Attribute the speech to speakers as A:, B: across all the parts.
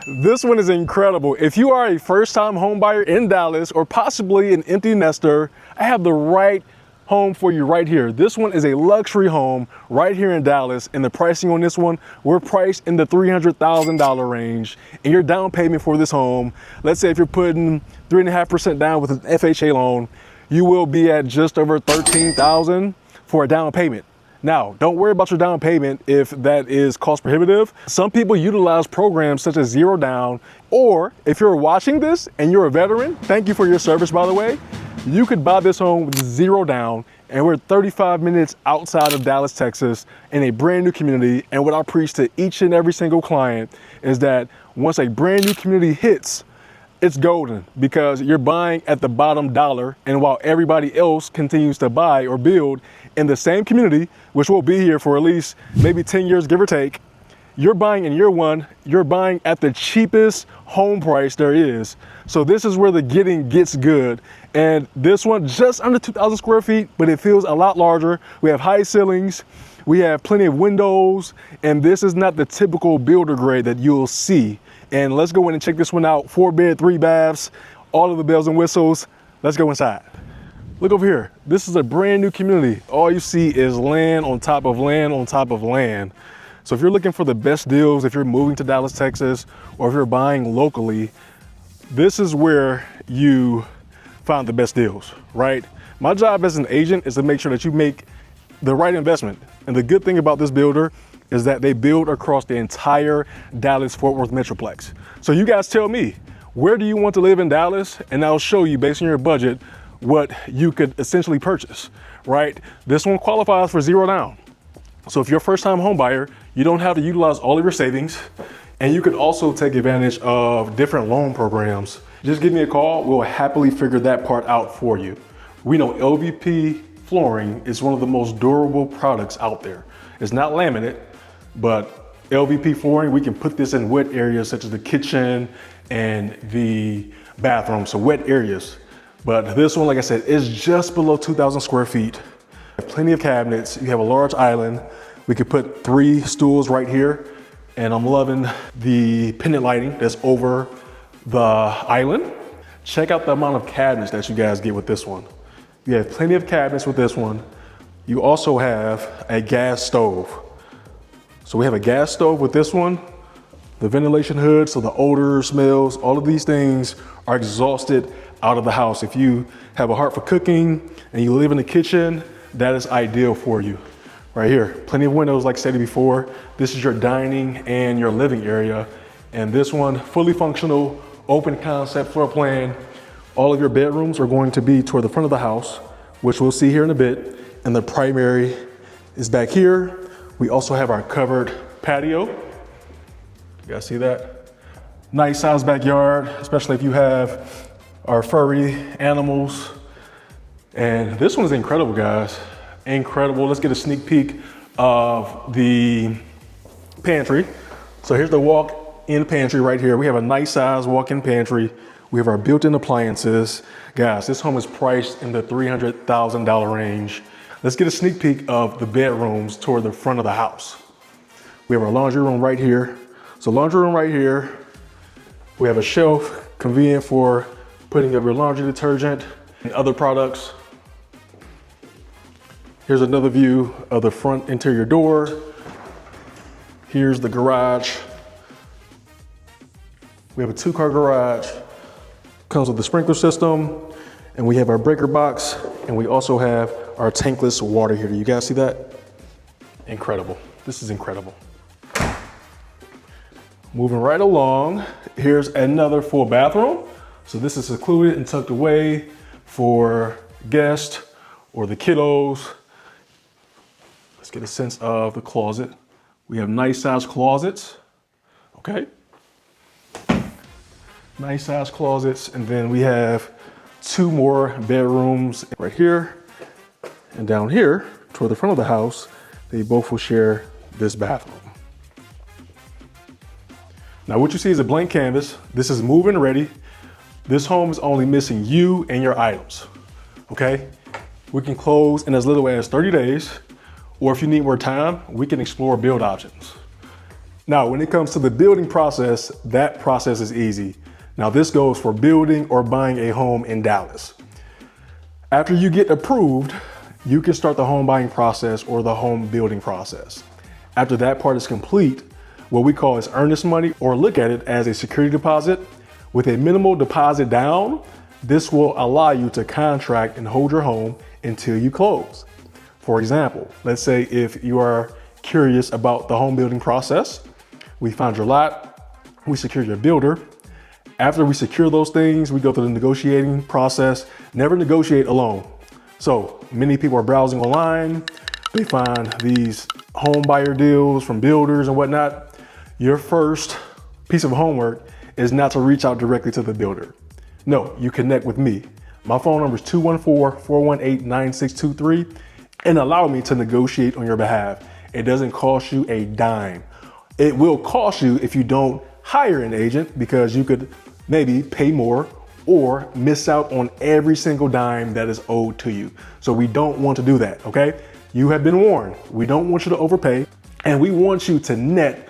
A: This one is incredible. If you are a first-time home buyer in Dallas or possibly an empty nester, I have the right home for you right here. This one is a luxury home right here in Dallas, and the pricing on this one, we're priced in the $300,000 range. And your down payment for this home, let's say if you're putting 3.5% down with an FHA loan, you will be at just over $13,000 for a down payment. Now, don't worry about your down payment if that is cost prohibitive. Some people utilize programs such as Zero Down, or if you're watching this and you're a veteran, thank you for your service, by the way, you could buy this home with Zero Down, and we're 35 minutes outside of Dallas, Texas, in a brand new community. And what I preach to each and every single client is that once a brand new community hits, it's golden, because you're buying at the bottom dollar, and while everybody else continues to buy or build in the same community, which will be here for at least maybe 10 years, give or take, you're buying in year one, you're buying at the cheapest home price there is. So this is where the getting gets good. And this one, just under 2,000 square feet, but it feels a lot larger. We have high ceilings, we have plenty of windows, and this is not the typical builder grade that you'll see. And let's go in and check this one out. 4-bed, 3 baths, all of the bells and whistles. Let's go inside. Look over here. This is a brand new community. All you see is land on top of land on top of land. So if you're looking for the best deals, if you're moving to Dallas, Texas, or if you're buying locally, this is where you find the best deals, right? My job as an agent is to make sure that you make the right investment. And the good thing about this builder is that they build across the entire Dallas-Fort Worth Metroplex. So you guys tell me, where do you want to live in Dallas? And I'll show you, based on your budget, what you could essentially purchase, right? This one qualifies for Zero Down. So if you're a first-time home buyer, you don't have to utilize all of your savings, and you could also take advantage of different loan programs. Just give me a call. We'll happily figure that part out for you. We know LVP Flooring is one of the most durable products out there. It's not laminate, but LVP Flooring, we can put this in wet areas such as the kitchen and the bathroom, so wet areas. But this one, like I said, is just below 2,000 square feet. Plenty of cabinets. You have a large island. We could put 3 stools right here. And I'm loving the pendant lighting that's over the island. Check out the amount of cabinets that you guys get with this one. You have plenty of cabinets with this one. You also have a gas stove. So we have a gas stove with this one. The ventilation hood, so the odor, smells, all of these things are exhausted out of the house. If you have a heart for cooking and you live in the kitchen, that is ideal for you. Right here, plenty of windows, like I said before. This is your dining and your living area. And this one, fully functional, open concept floor plan. All of your bedrooms are going to be toward the front of the house, which we'll see here in a bit. And the primary is back here. We also have our covered patio. You guys see that? Nice sized backyard, especially if you have our furry animals. And this one is incredible, guys. Incredible. Let's get a sneak peek of the pantry. So here's the walk-in pantry right here. We have a nice size walk-in pantry. We have our built-in appliances. Guys, this home is priced in the $300,000 range. Let's get a sneak peek of the bedrooms toward the front of the house. We have our laundry room right here. So laundry room right here. We have a shelf, convenient for putting up your laundry detergent and other products. Here's another view of the front interior door. Here's the garage. We have a 2-car garage. Comes with the sprinkler system, and we have our breaker box, and we also have our tankless water here. Do you guys see that? Incredible. This is incredible. Moving right along, here's another full bathroom. So this is secluded and tucked away for guests or the kiddos. Let's get a sense of the closet. We have nice sized closets, okay? Nice sized closets, and then we have 2 more bedrooms right here and down here toward the front of the house. They both will share this bathroom. Now what you see is a blank canvas. This is move-in ready. This home is only missing you and your items, okay? We can close in as little as 30 days, or if you need more time, we can explore build options. Now, when it comes to the building process, that process is easy. Now, this goes for building or buying a home in Dallas. After you get approved, you can start the home buying process or the home building process. After that part is complete, what we call is earnest money, or look at it as a security deposit. With a minimal deposit down, this will allow you to contract and hold your home until you close. For example, let's say if you are curious about the home building process, we found your lot, we secure your builder. After we secure those things, we go through the negotiating process. Never negotiate alone. So many people are browsing online. They find these home buyer deals from builders and whatnot. Your first piece of homework is not to reach out directly to the builder. No, you connect with me. My phone number is 214-418-9623 and allow me to negotiate on your behalf. It doesn't cost you a dime. It will cost you if you don't hire an agent, because you could maybe pay more or miss out on every single dime that is owed to you. So we don't want to do that, okay? You have been warned. We don't want you to overpay, and we want you to net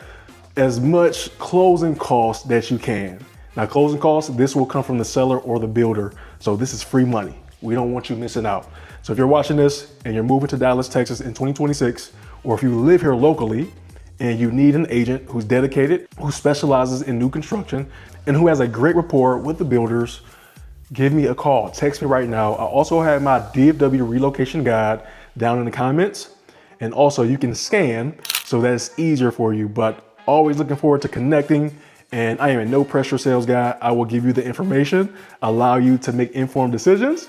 A: as much closing costs that you can. Now, closing costs, this will come from the seller or the builder. So this is free money. We don't want you missing out. So if you're watching this and you're moving to Dallas, Texas in 2026, or if you live here locally and you need an agent who's dedicated, who specializes in new construction, and who has a great rapport with the builders, give me a call. Text me right now. I also have my DFW relocation guide down in the comments. And also you can scan so that it's easier for you, but always looking forward to connecting. And I am a no pressure sales guy. I will give you the information, allow you to make informed decisions.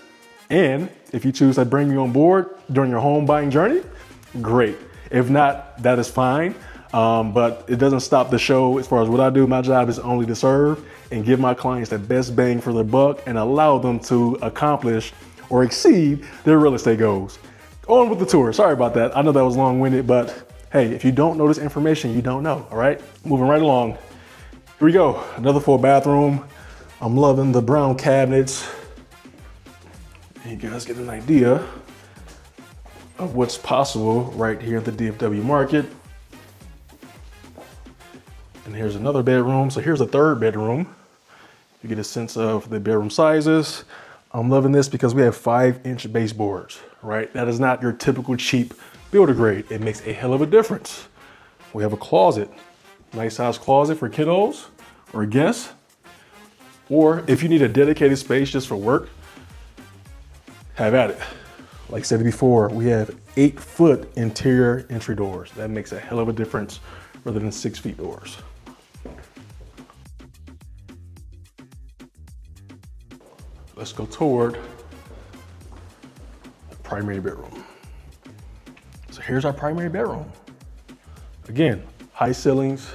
A: And if you choose to bring me on board during your home buying journey, great. If not, that is fine. But it doesn't stop the show as far as what I do. My job is only to serve and give my clients the best bang for their buck and allow them to accomplish or exceed their real estate goals. On with the tour. Sorry about that. I know that was long-winded, but hey, if you don't know this information, you don't know, all right? Moving right along. Here we go, another full bathroom. I'm loving the brown cabinets. And you guys get an idea of what's possible right here in the DFW market. And here's another bedroom. So here's a third bedroom. You get a sense of the bedroom sizes. I'm loving this because we have 5-inch baseboards, right? That is not your typical cheap builder grade. It makes a hell of a difference. We have a closet, nice size closet for kiddos or guests. Or if you need a dedicated space just for work, have at it. Like I said before, we have 8-foot interior entry doors. That makes a hell of a difference rather than 6 feet doors. Let's go toward the primary bedroom. So here's our primary bedroom. Again, high ceilings,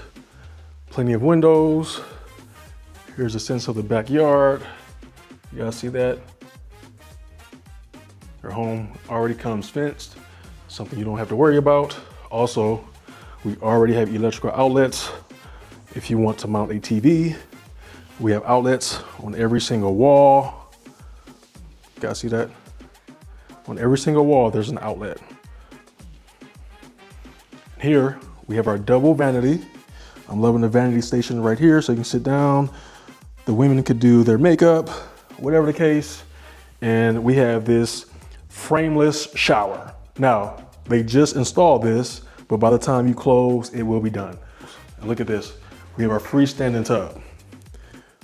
A: plenty of windows. Here's a sense of the backyard. You guys see that? Your home already comes fenced, something you don't have to worry about. Also, we already have electrical outlets. If you want to mount a TV, we have outlets on every single wall. You guys see that? On every single wall, there's an outlet. Here, we have our double vanity. I'm loving the vanity station right here, so you can sit down. The women could do their makeup, whatever the case. And we have this frameless shower. Now, they just installed this, but by the time you close, it will be done. And look at this. We have our freestanding tub.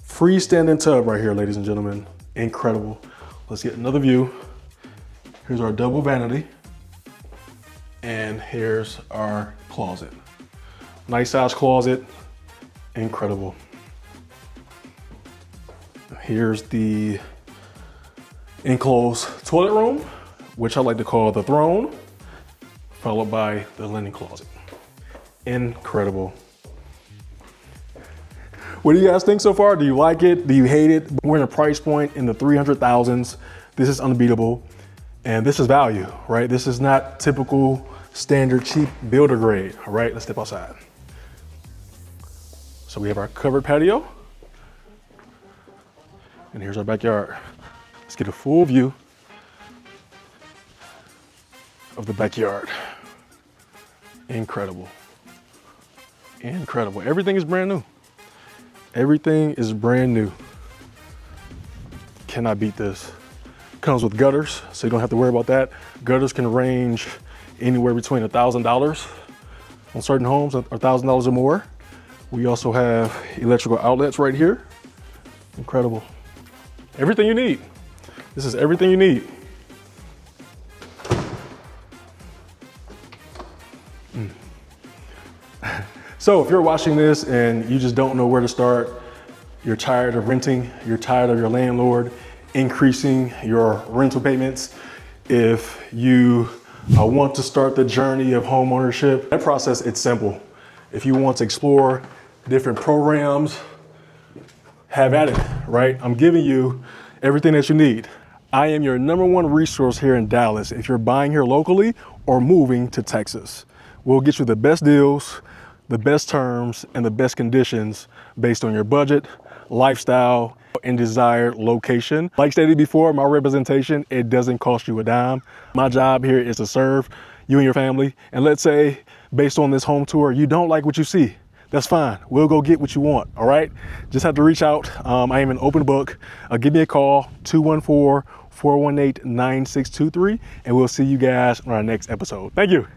A: Freestanding tub right here, ladies and gentlemen. Incredible. Let's get another view. Here's our double vanity. And here's our closet. Nice size closet, incredible. Here's the enclosed toilet room, which I like to call the throne, followed by the linen closet. Incredible. What do you guys think so far? Do you like it? Do you hate it? We're in a price point in the 300,000s. This is unbeatable. And this is value, right? This is not typical standard cheap builder grade, all right? Let's step outside. So we have our covered patio. And here's our backyard. Let's get a full view of the backyard. Incredible. incredible. Everything is brand new. Everything is brand new. Cannot beat this. Comes with gutters, so you don't have to worry about that. Gutters can range anywhere between $1,000 on certain homes, or $1,000 or more. We also have electrical outlets right here. Incredible. Everything you need. This is everything you need. So if you're watching this and you just don't know where to start, you're tired of renting, you're tired of your landlord increasing your rental payments, if you want to start the journey of home ownership, that process, it's simple. If you want to explore different programs, have at it, right? I'm giving you everything that you need. I am your #1 resource here in Dallas if you're buying here locally or moving to Texas. We'll get you the best deals, the best terms, and the best conditions based on your budget, lifestyle, and desired location. Like stated before, my representation, it doesn't cost you a dime. My job here is to serve you and your family. And let's say, based on this home tour, you don't like what you see. That's fine. We'll go get what you want, all right? Just have to reach out. I am an open book. Give me a call, 214-418-9623, and we'll see you guys on our next episode. Thank you.